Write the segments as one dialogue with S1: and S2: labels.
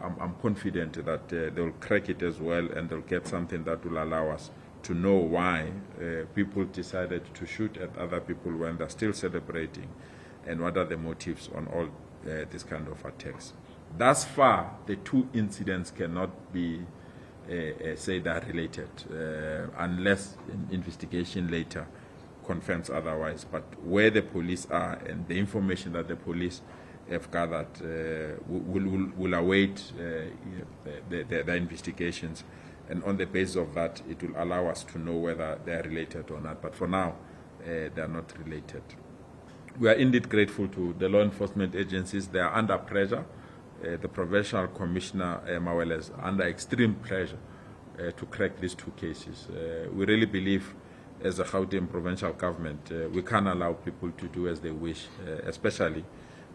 S1: I'm confident that they'll crack it as well, and they'll get something that will allow us to know why people decided to shoot at other people when they're still celebrating, and what are the motives on all this kind of attacks. Thus far, the two incidents cannot be say they're related unless an investigation later confirms otherwise. But where the police are and the information that the police have gathered will await the investigations, and on the basis of that, it will allow us to know whether they are related or not. But for now, they are not related. We are indeed grateful to the law enforcement agencies. They are under pressure. The Provincial Commissioner, Mawele, is under extreme pressure to crack these two cases. We really believe, as a Gauteng provincial government, we can't allow people to do as they wish, especially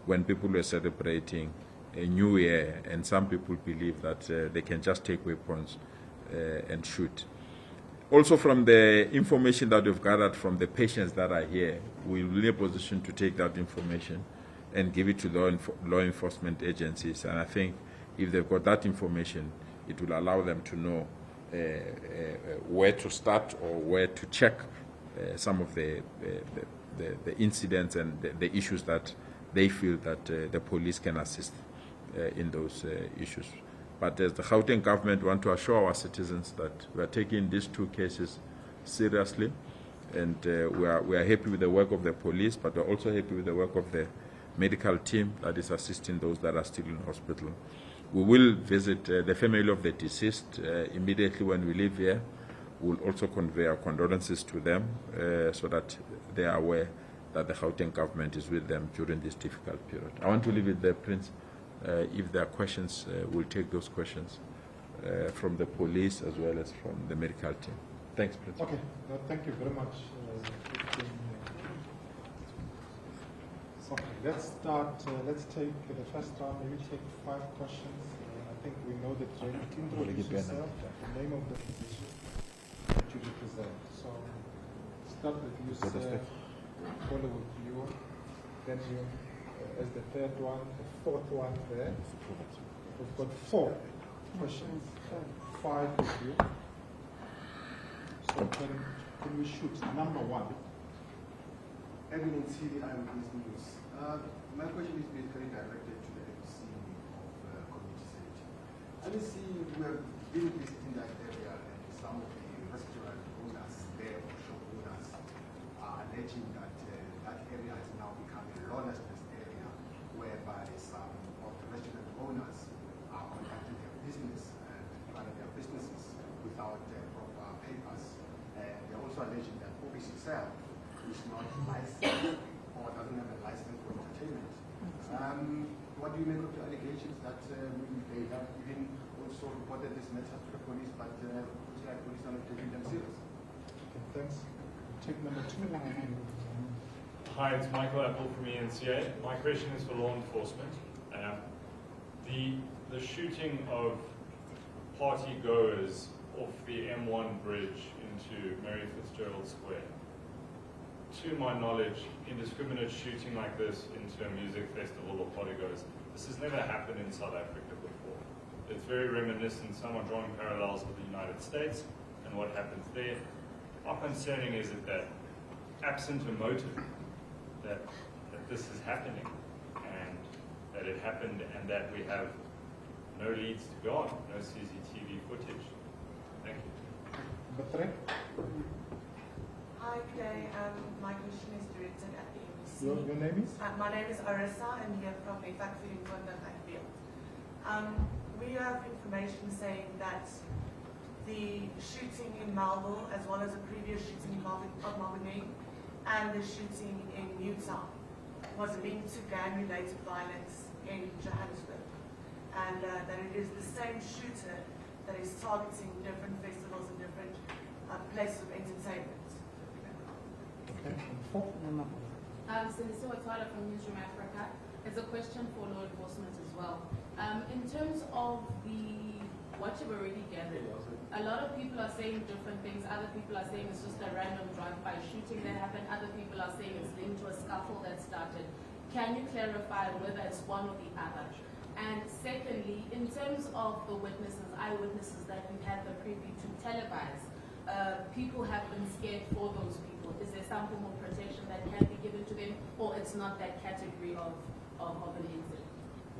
S1: when people were celebrating a new year, and some people believe that they can just take weapons and shoot. Also, from the information that we've gathered from the patients that are here, we'll be in a position to take that information and give it to law enforcement agencies. And I think if they've got that information, it will allow them to know where to start or where to check some of the incidents and the issues that they feel that the police can assist in those issues. But as the Gauteng government, we want to assure our citizens that we are taking these two cases seriously, and we are happy with the work of the police, but we're also happy with the work of the medical team that is assisting those that are still in hospital. We will visit the family of the deceased immediately when we leave here. We'll also convey our condolences to them so that they are aware that the Gauteng government is with them during this difficult period. I want to leave it there, Prince. If there are questions, we'll take those questions from the police as well as from the medical team. Thanks, Prince.
S2: Okay, thank you very much. Okay, let's start. Let's take the first round. Maybe take 5 questions. I think we know that you introduce yourself, the name of the position that you represent. So start with you, sir. Follow with you. Then you, as the third one, the fourth one there. We've got 4 questions. 5 with you. So can we shoot number 1?
S3: Evelyn C. Eyewitness News. My question is basically directed to the MC of Community Safety. ABC, we have been visiting that area, and some of the restaurant owners there, or shop owners, are alleging that that area has now become a lawlessness area, whereby some of the restaurant owners are conducting their business and running their businesses without proper papers. And they're also alleging that office itself is not licensed or doesn't have a license for entertainment. What do you make of the allegations that they have even also reported this matter to the police, but looks like police are not taking them serious?
S2: Okay, thanks. Take number 2.
S4: Hi, it's Michael Apple from ENCA. My question is for law enforcement. The shooting of party goers off the M1 bridge into Mary Fitzgerald Square. To my knowledge, indiscriminate shooting like this into a music festival or party goers, this has never happened in South Africa before. It's very reminiscent, somewhat drawing parallels with the United States and what happens there. How concerning is it that, absent a motive, that this is happening, and that it happened, and that we have no leads to go on, no CCTV footage? Thank you.
S2: Number 3.
S5: Hi, good day. My question is directed at the MEC.
S2: Your name is?
S5: My name is Arissa, and we are from a factory in Confidentiality. We have information saying that the shooting in Melville, as well as the previous shooting in Malboneng, and the shooting in Newtown, was linked to gang-related violence in Johannesburg, and that it is the same shooter that is targeting different festivals and different places of entertainment.
S2: Okay.
S6: Sinisa Watala from Newsroom Africa. It's a question for law enforcement as well. In terms of what you've already gathered, a lot of people are saying different things. Other people are saying it's just a random drive-by shooting that happened. Other people are saying it's linked to a scuffle that started. Can you clarify whether it's one or the other? And secondly, in terms terms of the witnesses, eyewitnesses that we had the privy to televise, people have been scared for those people. Is there some form of protection that can be given to them, or it's not that category of an incident?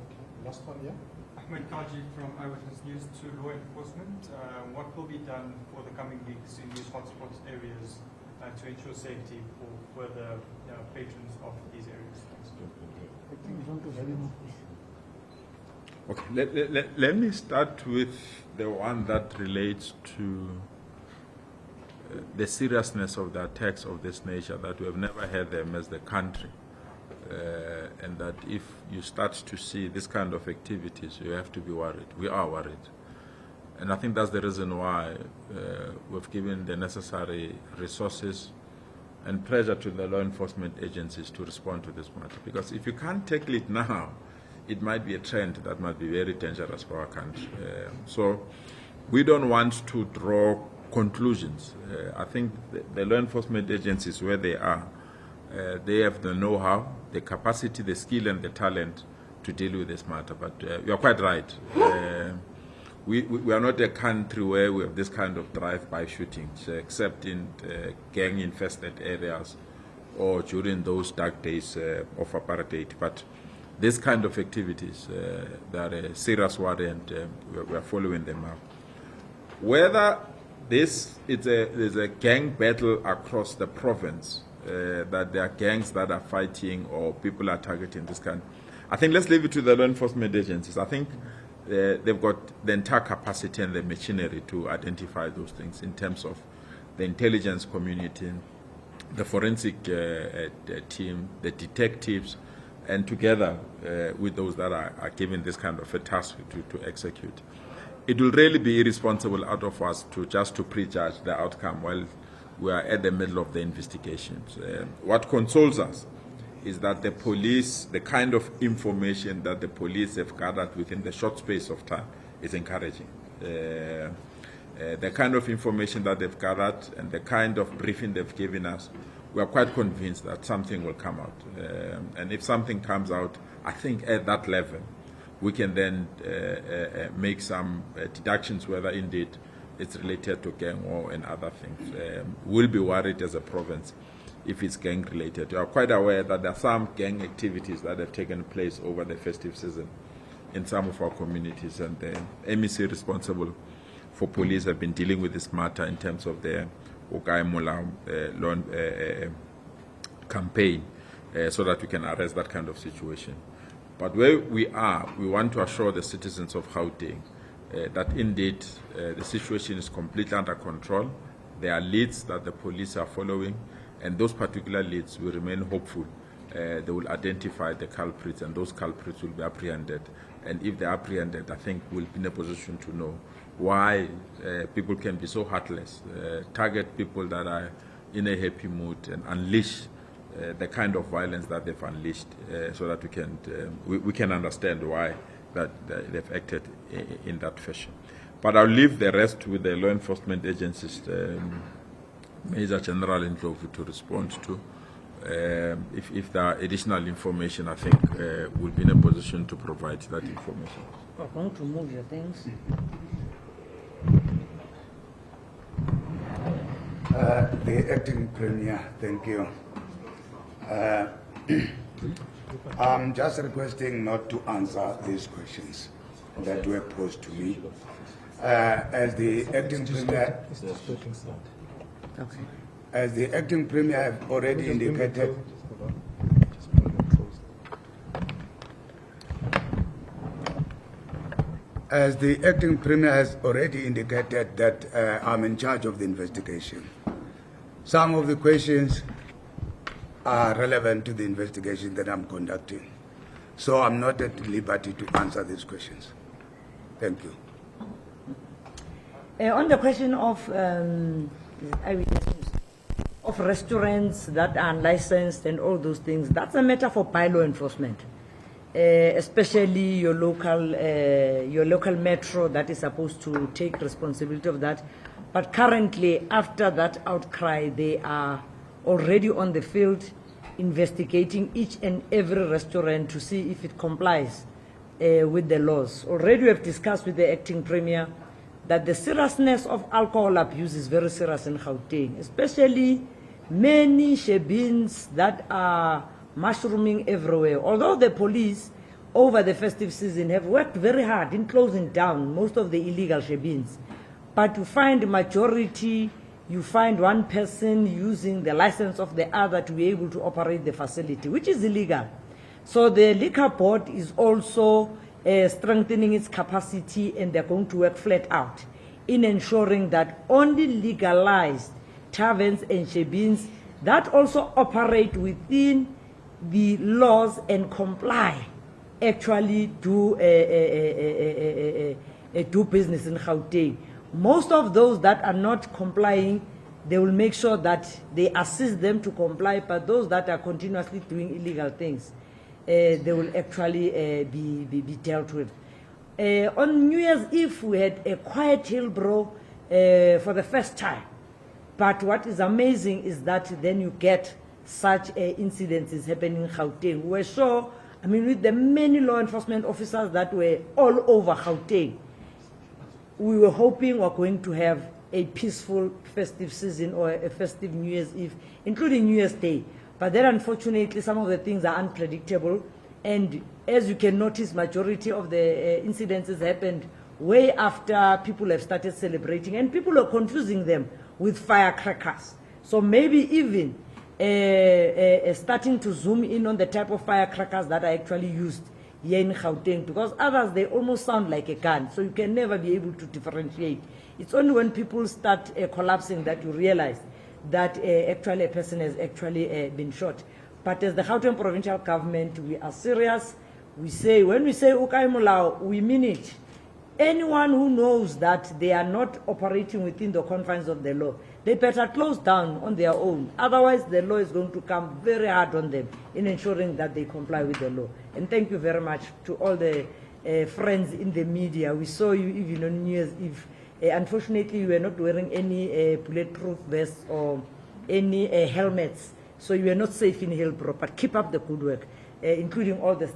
S2: Okay. Last one, yeah?
S7: Ahmed Kaji from Eyewitness News to law enforcement. What will be done for the coming weeks in these hotspot areas to ensure safety for the patrons of these areas?
S1: Okay, let me start with the one that relates to the seriousness of the attacks of this nature, that we have never had them as the country. And that if you start to see this kind of activities, you have to be worried. We are worried. And I think that's the reason why we've given the necessary resources and pressure to the law enforcement agencies to respond to this matter. Because if you can't tackle it now, it might be a trend that might be very dangerous for our country. So we don't want to draw conclusions. I think the law enforcement agencies, where they are, they have the know-how, the capacity, the skill, and the talent to deal with this matter. But you are quite right. We are not a country where we have this kind of drive-by shootings, except in gang-infested areas or during those dark days of apartheid. But this kind of activities, they are a serious worry, and we are following them up. Whether this is a gang battle across the province, that there are gangs that are fighting or people are targeting this kind, I think let's leave it to the law enforcement agencies. I think they've got the entire capacity and the machinery to identify those things in terms of the intelligence community, the forensic team, the detectives, and together with those that are given this kind of a task to execute. It will really be irresponsible out of us to prejudge the outcome while we are at the middle of the investigations. What consoles us is that the police, the kind of information that the police have gathered within the short space of time is encouraging. The kind of information that they've gathered and the kind of briefing they've given us, we are quite convinced that something will come out. And if something comes out, I think at that level, we can then make some deductions whether indeed it's related to gang war and other things. We'll be worried as a province if it's gang related. You are quite aware that there are some gang activities that have taken place over the festive season in some of our communities, and the MEC responsible for police have been dealing with this matter in terms of the Okai Mola campaign, so that we can arrest that kind of situation. But where we are, we want to assure the citizens of Gauteng that indeed the situation is completely under control. There are leads that the police are following, and those particular leads will remain hopeful. They will identify the culprits, and those culprits will be apprehended. And if they are apprehended, I think we'll be in a position to know why people can be so heartless, target people that are in a happy mood, and unleash the kind of violence that they've unleashed, so that we can understand why that they've acted in that fashion. But I'll leave the rest with the law enforcement agencies, Major General Ndlovu, to respond to. If there are additional information, I think we'll be in a position to provide that information.
S8: I'm going to move your things.
S9: The Acting Premier, thank you. I'm just requesting not to answer these questions that were posed to me. As the Acting Premier,
S8: Okay.
S9: as the Acting Premier have already indicated, as the Acting Premier has already indicated that I'm in charge of the investigation. Some of the questions are relevant to the investigation that I'm conducting. So I'm not at liberty to answer these questions. Thank you.
S8: On the question of restaurants that are unlicensed and all those things, that's a matter for by law enforcement, especially your local metro that is supposed to take responsibility of that. But currently, after that outcry, they are already on the field investigating each and every restaurant to see if it complies with the laws. Already we have discussed with the Acting Premier that the seriousness of alcohol abuse is very serious in Gauteng, especially many shebeens that are mushrooming everywhere. Although the police over the festive season have worked very hard in closing down most of the illegal shebeens, but you find majority, you find one person using the license of the other to be able to operate the facility, which is illegal. So the liquor board is also strengthening its capacity, and they're going to work flat out in ensuring that only legalized taverns and shebeens that also operate within the laws and comply actually do business in Gauteng. Most of those that are not complying, they will make sure that they assist them to comply, but those that are continuously doing illegal things, they will actually be dealt with. On New Year's Eve, we had a quiet Hillbrow for the first time. But what is amazing is that then you get such incidences happening in Gauteng. We're sure, I mean, with the many law enforcement officers that were all over Gauteng, we were hoping we're going to have a peaceful festive season or a festive New Year's Eve, including New Year's Day. But then, unfortunately, some of the things are unpredictable. And as you can notice, majority of the incidences happened way after people have started celebrating, and people are confusing them with firecrackers. So maybe even starting to zoom in on the type of firecrackers that are actually used here in Gauteng, because others, they almost sound like a gun, so you can never be able to differentiate. It's only when people start collapsing that you realize that actually a person has actually been shot. But as the Gauteng provincial government, we are serious. We say, when we say Ukai Mulao, we mean it. Anyone who knows that they are not operating within the confines of the law, they better close down on their own. Otherwise, the law is going to come very hard on them in ensuring that they comply with the law. And thank you very much to all the friends in the media. We saw you even on New Year's Eve. Unfortunately, you were not wearing any bulletproof vests or any helmets, so you are not safe in Hillbrow. But keep up the good work, including all the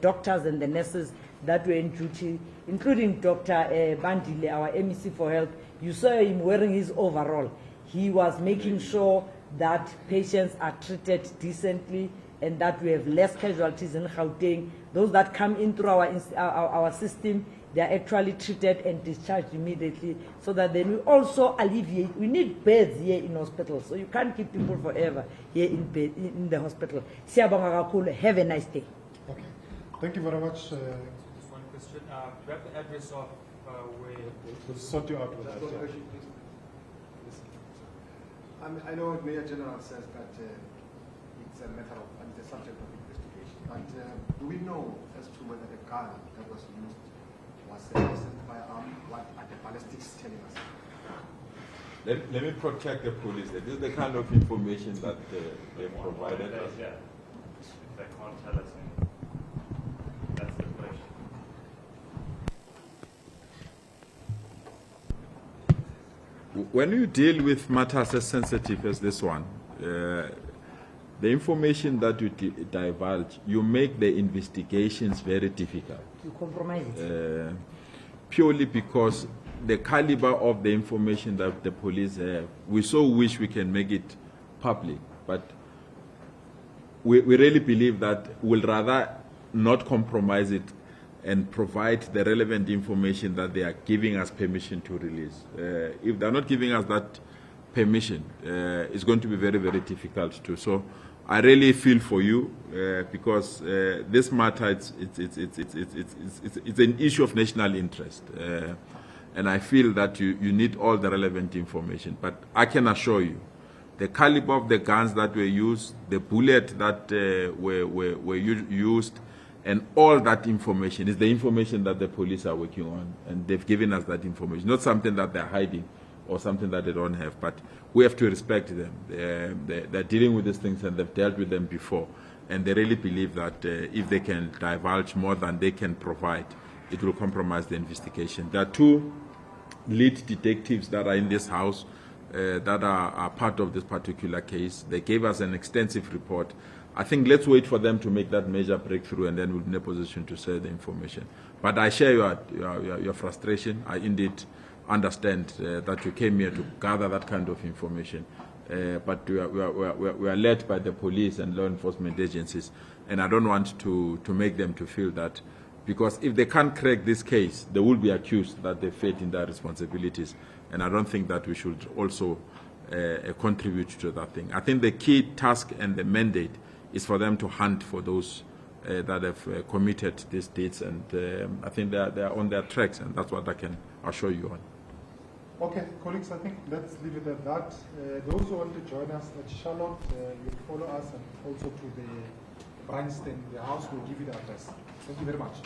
S8: doctors and the nurses that were in duty, including Dr. Bandile, our MEC for Health. You saw him wearing his overall. He was making sure that patients are treated decently and that we have less casualties in Gauteng. Those that come in through our system, they are actually treated and discharged immediately, so that then we also alleviate. We need beds here in hospitals, so you can't keep people forever here in the hospital. Have a nice day.
S2: Okay. Thank you very much.
S7: Just one question. Do you have the address of where...
S2: We'll sort you out with that.
S3: I know Mayor General says that it's a matter of, and the subject of investigation, but do we know as to whether the gun that was used was a recent firearm? What are the ballistics telling us?
S1: Let me protect the police. This is the kind of information that they provided us.
S4: Yeah. If they can't tell us anything. That's the question.
S1: When you deal with matters as sensitive as this one, the information that you divulge, you make the investigations very difficult.
S8: You compromise it.
S1: Purely because the caliber of the information that the police have, we so wish we can make it public, but we really believe that we'll rather not compromise it and provide the relevant information that they are giving us permission to release. If they're not giving us that permission, it's going to be very, very difficult to. So I really feel for you because this matter, it's an issue of national interest. And I feel that you need all the relevant information. But I can assure you, the caliber of the guns that were used, the bullets that were used, and all that information is the information that the police are working on. And they've given us that information, not something that they're hiding or something that they don't have. But we have to respect them. They're dealing with these things and they've dealt with them before. And they really believe that if they can divulge more than they can provide, it will compromise the investigation. There are two lead detectives that are in this house that are part of this particular case. They gave us an extensive report. I think let's wait for them to make that major breakthrough, and then we'll be in a position to share the information. But I share your frustration. I indeed understand that you came here to gather that kind of information. But we are led by the police and law enforcement agencies, and I don't want to make them to feel that, because if they can't crack this case, they will be accused that they failed in their responsibilities, and I don't think that we should also contribute to that thing. I think the key task and the mandate is for them to hunt for those that have committed these deeds, and I think they are on their tracks, and that's what I can assure you on.
S2: Okay, colleagues, I think let's leave it at that. Those who want to join us at Charlotte, you follow us, and also to the branch in the house, we'll give you the address. Thank you very much.